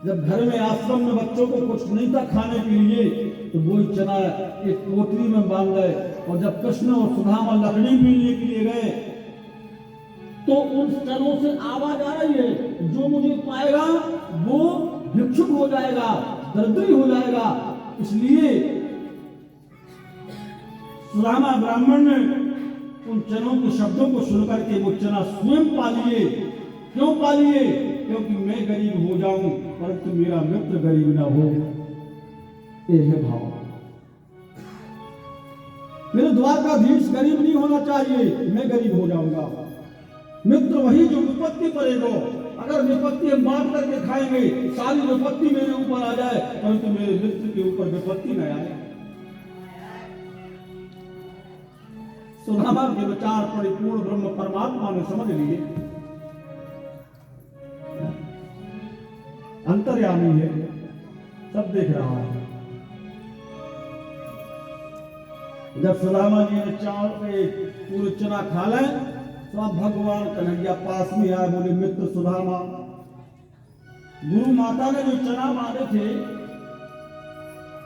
जब घर में आश्रम में बच्चों को कुछ नहीं था खाने के लिए, तो वो ही चना एक पोटली में बांध गए। और जब कृष्ण और सुदामा लकड़ी मिलने के लिए गए तो उन चनों से आवाज आ रही है, जो मुझे पाएगा वो भिक्षुक हो जाएगा, दरिद्री हो जाएगा। इसलिए सुदामा ब्राह्मण ने उन चनों के शब्दों को सुनकर के वो चना स्वयं पा लिए। क्यों पा लिए? क्योंकि मैं गरीब हो जाऊं परंतु मेरा मित्र गरीब ना हो। ये है भाव। मेरे द्वारकाधीश गरीब नहीं होना चाहिए, मैं गरीब हो जाऊंगा। मित्र वही जो विपत्ति पड़ेगा। अगर विपत्ति हम बांट करके खाएंगे, सारी विपत्ति मेरे ऊपर आ जाए परंतु मेरे मित्र के ऊपर विपत्ति न आए। सुदामा के विचार परिपूर्ण ब्रह्म परमात्मा ने समझ लिए, अंतर्यामी है, सब देख रहा है। जब सुदामा जी ने चावल पे पूरे चना खा लें तो अब भगवान कन्हैया पास में आए, बोले मित्र सुदामा, गुरु माता ने जो चना बांधे थे,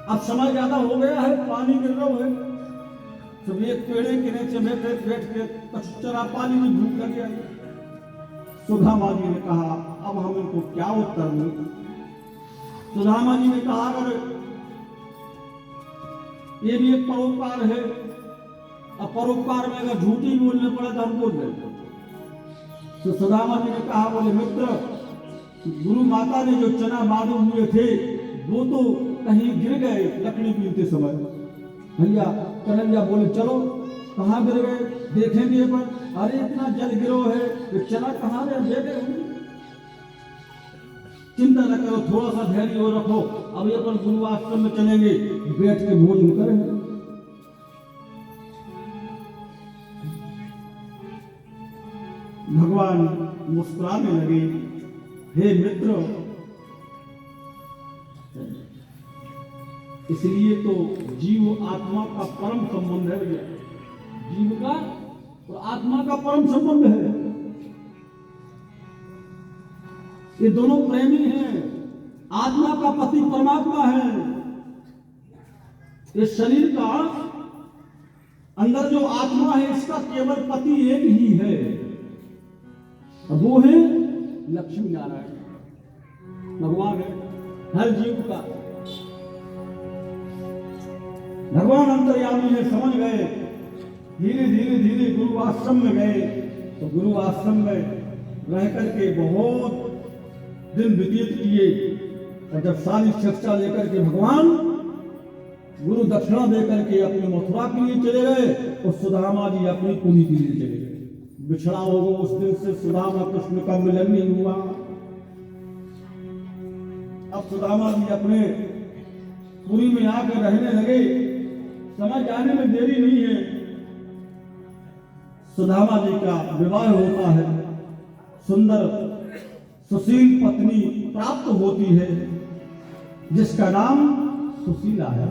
अब समय ज्यादा हो गया है, पानी गिर रहा है, सब एक पेड़े के नीचे बैठ के कुछ चना पानी में भूख लग गया। सुदामा जी ने कहा अब हम इनको क्या उत्तर दें? सुदामा जी ने कहा अगर ये भी एक परोपकार है, अब परोपकार में अगर झूठी बोलने पड़े तो हम बोल दें। तो सुदामा जी ने कहा बोले मित्र, गुरु माता ने जो चना बांधे हुए थे वो तो कहीं गिर गए लकड़ी बीनते समय। भैया कन्हैया बोले चलो, कहाँ गिर गए देखेंगे। पर अरे इतना जल गिरो है तो चना कहाँ गए, दे गए। चिंता न करो, थोड़ा सा धैर्य और रखो, अब ये पर गुरु आश्रम में चलेंगे, बैठ के भोजन करेंगे। भगवान मुस्कुराने लगे, हे मित्र, इसलिए तो जीव आत्मा का परम संबंध है। जीव का और आत्मा का परम संबंध है। ये दोनों प्रेमी हैं। आत्मा का पति परमात्मा है। इस शरीर का अंदर जो आत्मा है इसका केवल पति एक ही है, वो है लक्ष्मी नारायण, भगवान है हर जीव का। भगवान अंतर्यामी है, समझ गए। धीरे धीरे धीरे गुरु आश्रम में गए। तो गुरु आश्रम में रह करके बहुत दिन व्यतीत किए, और जब सारी शिक्षा लेकर के भगवान गुरु दक्षिणा दे करके अपने मथुरा के लिए चले गए, और सुदामा जी अपनी पुरी के लिए चले गए। बिछड़ा होगा उस दिन से सुदामा कृष्ण का मिलन नहीं हुआ। अब सुदामा जी अपने पुरी में आकर रहने लगे। समय जाने में देरी नहीं है, सुदामा जी का विवाह होता है। सुंदर सुशील पत्नी प्राप्त होती है, जिसका नाम सुशीला है।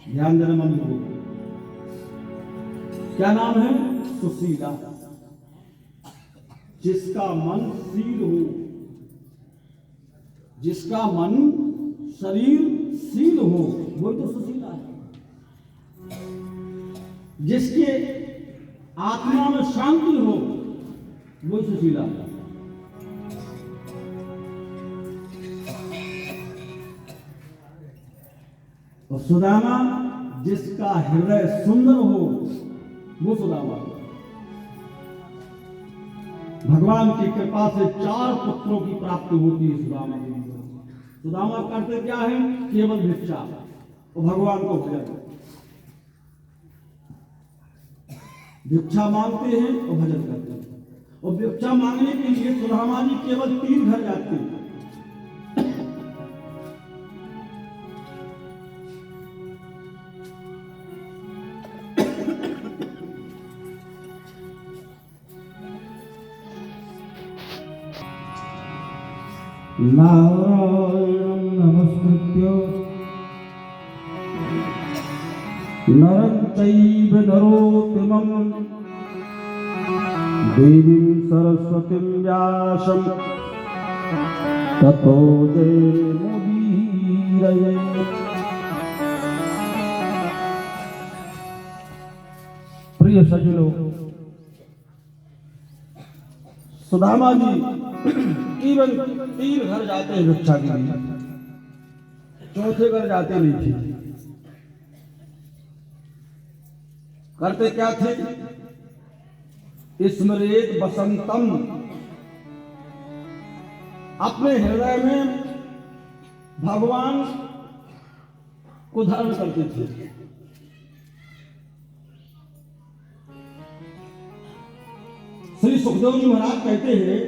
ध्यान देना मन को, क्या नाम है? सुशीला। जिसका मन शील हो, जिसका मन शरीर शील हो, वही तो सुशीला है। जिसके आत्मा में शांति हो, वो सुशीला है। और सुदामा, जिसका हृदय सुंदर हो, वो सुदामा। भगवान की कृपा से 4 पुत्रों की प्राप्ति होती है सुदामा को। सुदामा करते क्या है? केवल भिक्षा और भगवान को भजन। भिक्षा मांगते हैं और भजन करते हैं। और भिक्षा मांगने के लिए सुदामा जी केवल 3 घर जाते हैं। नारायणं नमस्कृत्य नरं चैव नरोत्तमं देवीं सरस्वतीं व्यासं ततो जयमुदीरये। प्रिय सज्जनों, सुदामा जी केवल 3 घर जाते हैं भिक्षा के लिए, 4थे घर जाते नहीं थे। करते क्या थे? स्मरेत बसंतम, अपने हृदय में भगवान को धारण करते थे। श्री सुखदेव जी महाराज कहते हैं,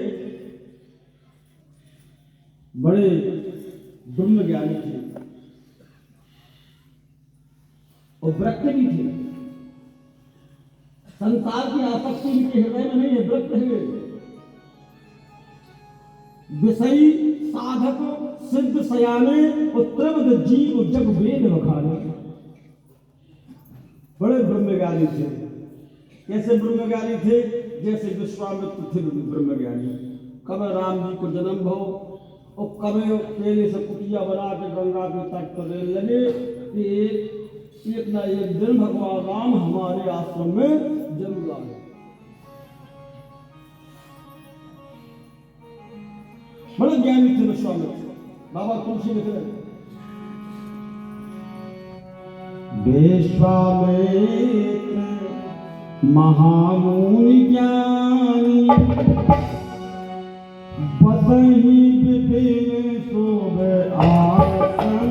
बड़े ब्रह्म ज्ञानी थे और वृत्त भी थे। संसार की आसक्ति इनके हृदय में नहीं है, वृत्त है। विषयी साधक सिद्ध सयाने और त्रिविध जीव जग वेद बखाने। बड़े ब्रह्मज्ञानी थे। कैसे ब्रह्मज्ञानी थे? जैसे विश्वामित्र थे ब्रह्मज्ञानी। कब राम जी को जन्म हो और कभी पहले से कुटिया बना के गंगा के तट पर रहने लगे कि एक ना एक दिन भगवान राम हमारे आश्रम में जरूर आए। बड़े ज्ञानी थे विश्वामित्र। बाबा तुलसी लिख रहे, विश्वामित्र महामुनि ज्ञानी बसहि विपिन शोभे आसन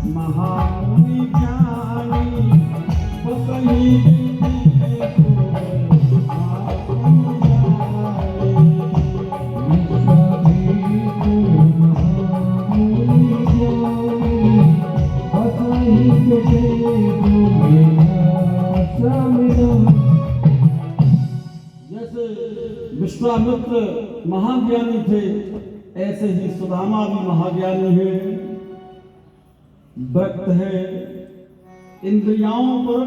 महामुनि ज्ञानी बसहि जैसे विश्वामित्र महाज्ञानी थे, ऐसे ही सुदामा भी महाज्ञानी है, भक्त है, इंद्रियों पर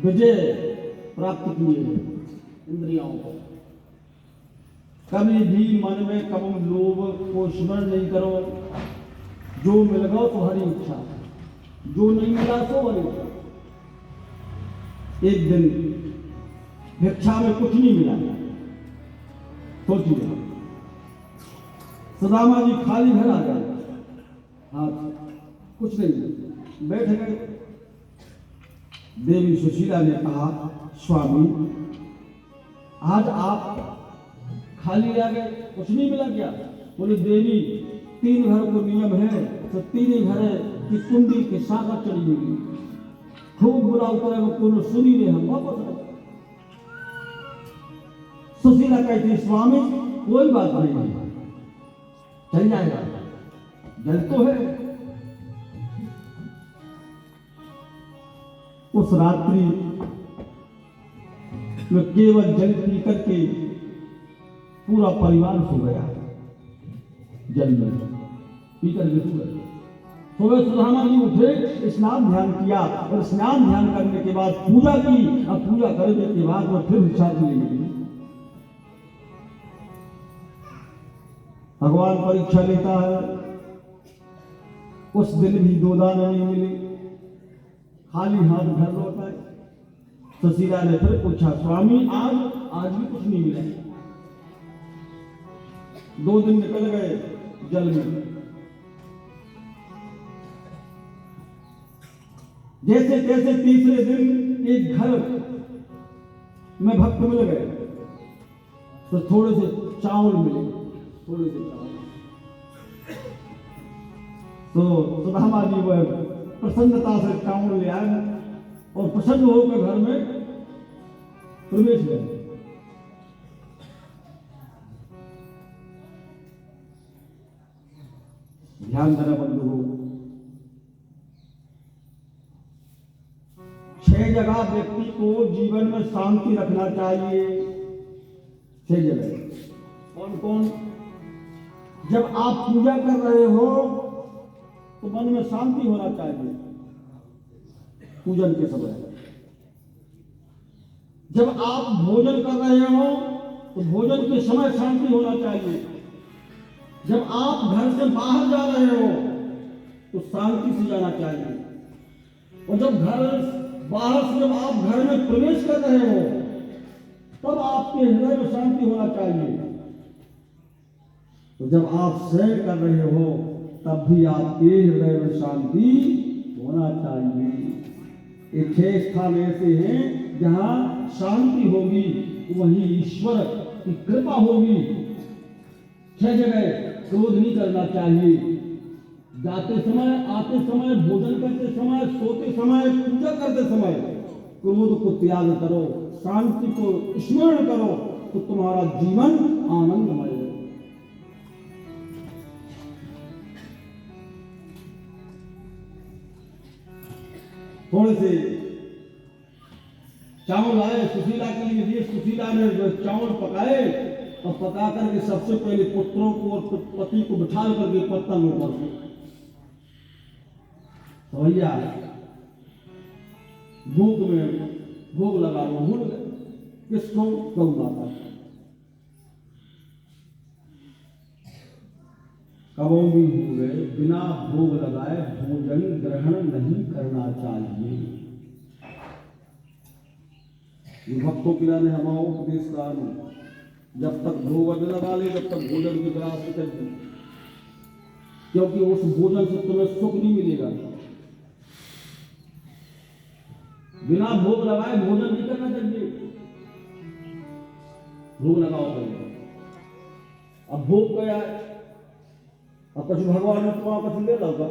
विजय प्राप्त किए हैं। इंद्रियों पर कभी भी मन में कम लोभ को स्मरण नहीं करो। जो मिल गया तो हरी इच्छा, जो नहीं मिला तो हरी इच्छा। एक दिन भिक्षा में कुछ नहीं मिला, सोचिए, सुदामा जी खाली घर आ गए, हाँ कुछ नहीं, बैठ गए। देवी सुशीला ने कहा, स्वामी आज आप खाली आ गए, कुछ नहीं मिला क्या? बोले देवी 3 घर को नियम है, तो 3 ही घर है कि कुंडी के सागर चढ़ी हुई, खूब बुरा उतरे वो कोनो सुनी नहीं, हम वापस आए। सुशीला कहती, स्वामी कोई बात नहीं, चल जाएगा, जल तो है। उस रात्रि में केवल जल पी करके पूरा परिवार सो गया, जल में पी करके सो गए। सुबह सुदामा जी उठे, स्नान ध्यान किया, और स्नान ध्यान करने के बाद पूजा की, और पूजा करने के बाद वह फिर भिक्षा लेने लगी। भगवान परीक्षा लेता है। उस दिन भी 2 दाने नहीं मिले, खाली हाथ घर लौट आए। सुशीला ने फिर पूछा, स्वामी आज भी कुछ नहीं मिला। 2 दिन निकल गए जल में। जैसे तैसे तीसरे दिन एक घर में भक्त मिल गए, तो थोड़े से चावल मिले, थोड़े से चावल। तो सुदामा जी वह प्रसन्नता से चावल ले आए और प्रसन्न होकर घर में प्रवेश गए। ध्यान देना बंधु हो, 6 जगह व्यक्ति को जीवन में शांति रखना चाहिए। 6 जगह कौन कौन? जब आप पूजा कर रहे हो तो मन में शांति होना चाहिए, पूजन के समय। जब आप भोजन कर रहे हो तो भोजन के समय शांति होना चाहिए। जब आप घर से बाहर जा रहे हो तो शांति से जाना चाहिए। और जब बाहर से जब आप घर में प्रवेश कर रहे हो तब आपके हृदय में शांति होना चाहिए। तो जब आप शयन कर रहे हो तब भी आपके हृदय में शांति होना चाहिए। ये 6 स्थान ऐसे हैं जहां शांति होगी, वहीं ईश्वर की कृपा होगी। 6 जगह क्रोध नहीं करना चाहिए। जाते समय, आते समय, भोजन करते समय, सोते समय, पूजा करते समय क्रोध को त्याग करो, शांति को स्मरण करो, तो तुम्हारा जीवन आनंदमय है। थोड़े से चावल आए सुशीला के लिए, सुशीला ने चावल पकाए और पका करके सबसे पहले पुत्रों को और पति को बिठा करके पत्तल ऊपर तो भैया भूख में भोग लगा लो, भूल गए किसको? गौ माता। कबो भी हुए बिना भोग लगाए भोजन ग्रहण नहीं करना चाहिए। ये भक्तों के लिए हमारा उपदेश का, जब तक भोग न लगा ले तब तक भोजन की ग्रास कर दे, क्योंकि उस भोजन से तुम्हें सुख नहीं मिलेगा। बिना भोग लगाए भोजन नहीं करना चाहिए। भोग लगाओ पहले। अब भोग गया अब कुछ भगवान ने तुम्हारा कुछ ले लगा,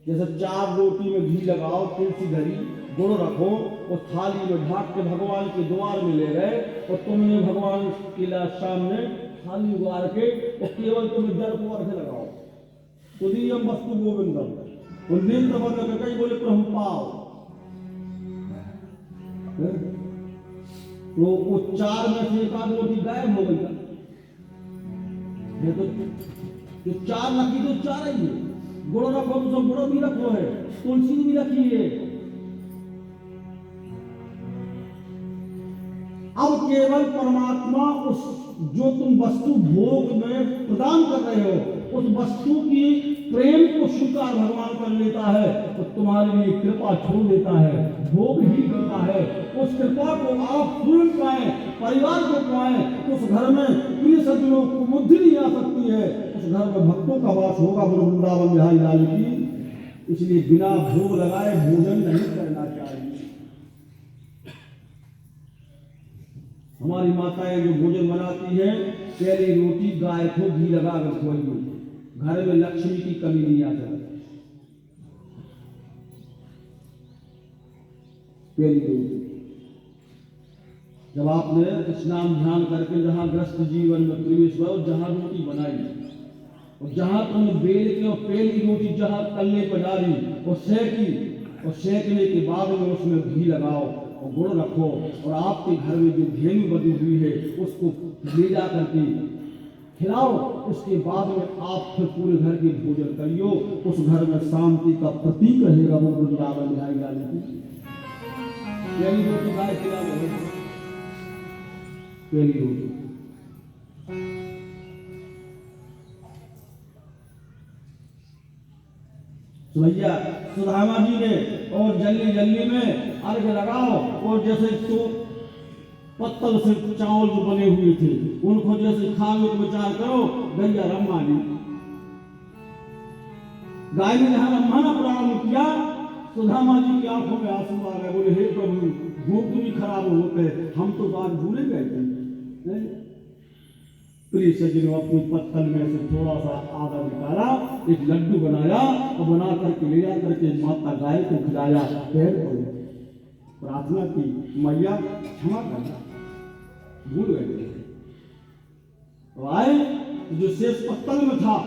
जैसे 4 रोटी में घी लगाओ, तुलसी धरी, गुड़ रखो और थाली में ढाक के भगवान के द्वार में ले गए और तुमने भगवान के सामने थाली उगार के और केवल तुम्हें जल को अर्घ लगाओ। तुदीयम वस्तु गोविंदम और नील दबा कई बोले प्रभु पाओ। तो वो 4 में से 1 आध रोटी गायब हो गई। ये तो जो चार रखी तो चार ही है, गुड़ रखो तो सब गुड़ भी रखो है, तुलसी भी रखी है। अब केवल परमात्मा उस जो तुम वस्तु भोग में प्रदान कर रहे हो उस वस्तु की प्रेम को स्वीकार भगवान कर लेता है तो तुम्हारे लिए कृपा छोड़ देता है, भोग ही देता है। उस कृपा को आप स्वयं पाए, परिवार को पाए, उस घर में प्रिय सज्जनों को बुद्धि नहीं आ सकती है, उस घर में भक्तों का वास होगा। बोलो वृंदावन बिहारी लाल की। इसलिए बिना भोग लगाए भोजन नहीं करना चाहिए। हमारी माताएं जो भोजन बनाती हैं, पहले रोटी गाय को घी लगा कर खोइए, घर में लक्ष्मी की कमी नहीं आ सकती। पहली रोटी जब आपने स्नान ध्यान करके जहां ग्रस्त जीवन में प्रवेश हुआ, जहां रोटी बनाई और जहां तुमने बेल के और पहली रोटी जहां तलने पर डाली और सेकी, और सेकने के बाद में उसमें घी लगाओ और गुड़ रखो और आपके घर में जो धेनु बनी हुई है उसको ले जा करके खिलाओ। उसके बाद में आप फिर पूरे घर के भोजन करियो, उस घर में शांति का प्रतीक रहेगा। वो वृंदावन गाय गाने की पहली रोटी गाय खिला दो, पहली रोटी। तो भैया सुदामा जी ने और जल्दी जल्दी में अर्घ लगाओ और जैसे तो पत्तल से चावल जो बने हुए थे उनको जैसे खाओ तो विचार करो गैया रम्मा ने गाय ने जहां रम्माना प्रारंभ किया, सुदामा जी की आंखों में आंसू आ गए। बोले हे प्रभु, भूख भी खराब होते, हम तो बात भूले गए थे। प्रिय सज्जनों, अपनी पत्तल में से थोड़ा सा आधा निकाला, एक लड्डू बनाया और बना करके ले जा करके माता गाय को खिलाया। पैर पड़े, प्रार्थना की, मैया क्षमा करना, भूल गए। तो आए जो शेष पत्तल में था,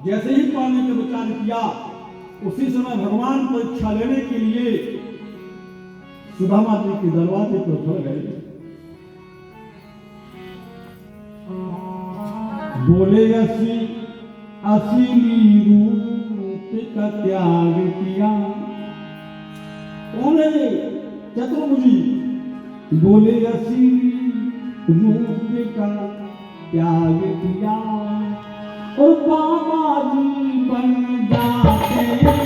जैसे ही पाने का विचार किया उसी समय भगवान परीक्षा लेने के लिए सुदामा जी के दरवाजे पर खड़ गए। बोले असली रूप का त्याग किया। कौन है? चतुर्भुजी। बोले असली रूप का त्याग किया और बाबा जी बन जाते हैं।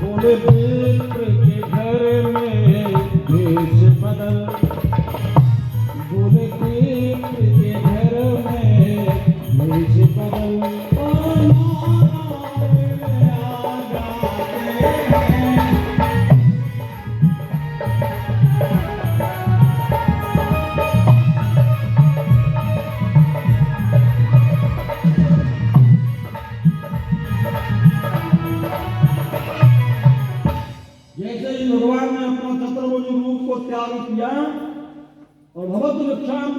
बोले मित्र के घर में देश बदल, बोले मित्र के घर में देश बदल और नारायण आ जाते हैं। जैसे ही भगवान ने अपना चतुर्भुज रूप को त्याग किया और भवत लक्षाम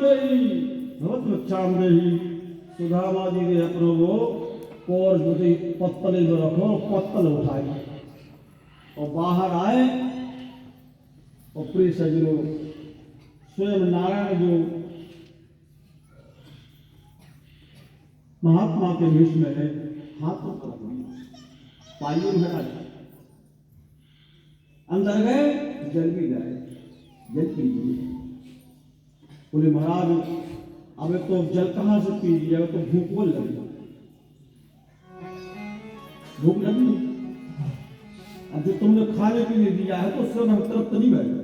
सुदामा जी ने अपने वो कोर पत्तल में रखो, पत्तल उठाई और बाहर आए। और प्रिय सज्जनों, स्वयं नारायण जो महात्मा के वेश में है, हाथों पर पाइयों में अंदर गए, जल भी लाए, जल पीजिए। बोले महाराज, अब तो जल कहां से पीजिए, अब तो भूख बोल लगी, भूख लगी। अब जो तुमने खाने के लिए दिया है तो उससे हम तृप्त नहीं बैठे।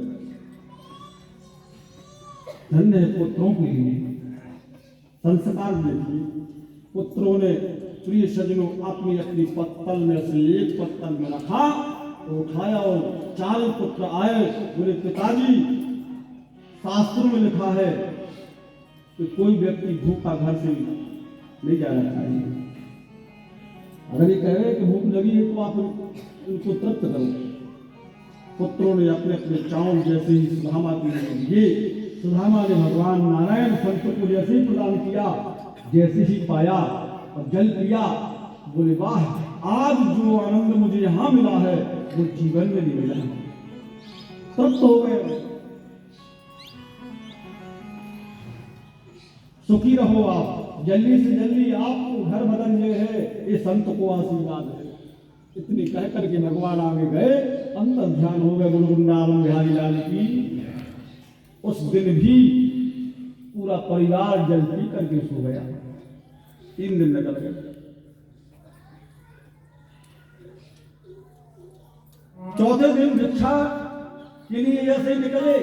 धन्य है पुत्रों के लिए संस्कार देखिए। पुत्रों ने, प्रिय सज्जनों, अपनी अपनी पत्तल में से एक पत्तल में रखा, उठाया और चार पुत्र आए। बोले पिताजी, शास्त्र में लिखा है कि कोई व्यक्ति भूखा घर से नहीं जाना चाहिए। अगर ये कह रहे कि भूख लगी है तो आप उनको तृप्त करो। पुत्रों ने अपने अपने चावल जैसे ही सुदामा के लिए दिए। सुदामा ने भगवान नारायण संत को जैसे ही प्रदान किया, जैसे ही पाया और जल पिया। बोले वाह, आज जो आनंद मुझे यहां मिला है वो जीवन में नहीं मिला। तृप्त हो गए। सुखी रहो आप, जल्दी से जल्दी आपको घर बदल ये है, ये संत को आशीर्वाद है। इतनी कह करके भगवान आगे गए, अंतर ध्यान हो गए गुरु वृंदावन बिहारी लाल की। उस दिन भी पूरा परिवार जल पी करके सो गया। 3 दिन निकल गए। चौथे दिन भिक्षा के लिए ऐसे निकले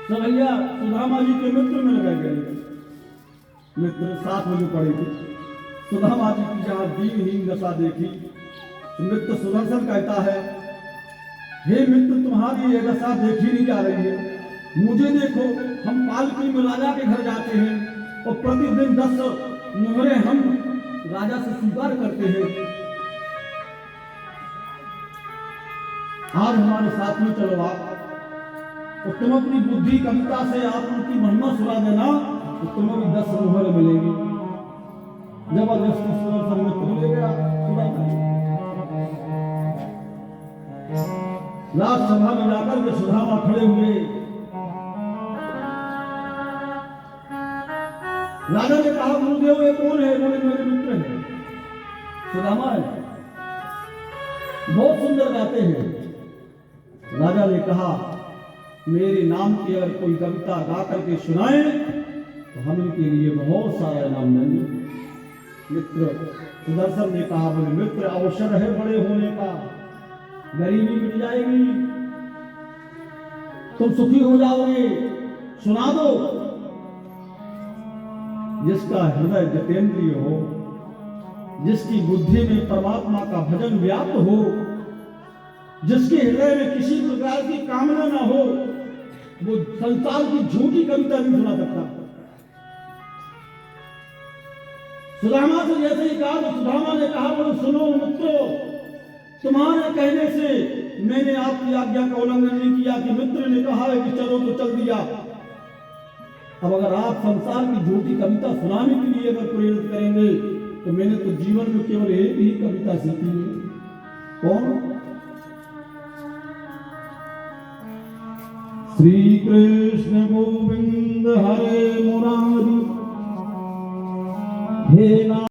तो भैया सुदामा जी के मित्र मिल गए। मित्र साथ में जो पड़े थे, सुदामा जी की जहां दीनहीन दशा देखी तो मित्र सुदर्शन कहता है, हे मित्र, तुम्हारी ये दशा देखी नहीं जा रही है। मुझे देखो, हम पालकी में राजा के घर जाते हैं और प्रतिदिन 10 मोहरे हम राजा से स्वीकार करते हैं। आज हमारे साथ में चलो आप, तो तुम अपनी बुद्धि कविता से आप उनकी महिमा सुना देना, तो तुम्हें भी 10 मोहरे मिलेंगी। जबरदस्ती सुदर्शन मित्र ले गया। राजसभा में जाकर के सुदामा खड़े हुए। राजा ने कहा, गुरुदेव ये कौन है? बोले मेरे मित्र हैं। सुदामा है, बहुत सुंदर गाते हैं। राजा ने कहा, मेरे नाम की अगर कोई कविता गा करके सुनाए तो हम इनके लिए बहुत सारा इनाम देंगे। मित्र सुदर्शन ने कहा, बोले मित्र, अवसर है बड़े होने का, गरीबी मिट जाएगी, तुम सुखी हो जाओगे, सुना दो। जिसका हृदय जितेंद्रिय हो, जिसकी बुद्धि में परमात्मा का भजन व्याप्त हो, जिसके हृदय में किसी प्रकार की कामना ना हो, वो संसार की झूठी कविता नहीं सुना सकता। सुदामा से जैसे ही कहा तो सुदामा ने कहा, बोलो सुनो मित्रों, तुम्हारे कहने से मैंने आपकी आज्ञा का उल्लंघन नहीं किया कि मित्र ने कहा है कि चलो तो चल दिया। अब अगर आप संसार की झूठी कविता सुनाने के लिए अगर प्रेरित करेंगे तो मैंने तो जीवन में केवल एक ही कविता सीखी है। कौन? श्री कृष्ण गोविंद हरे मुरारी, हे नाम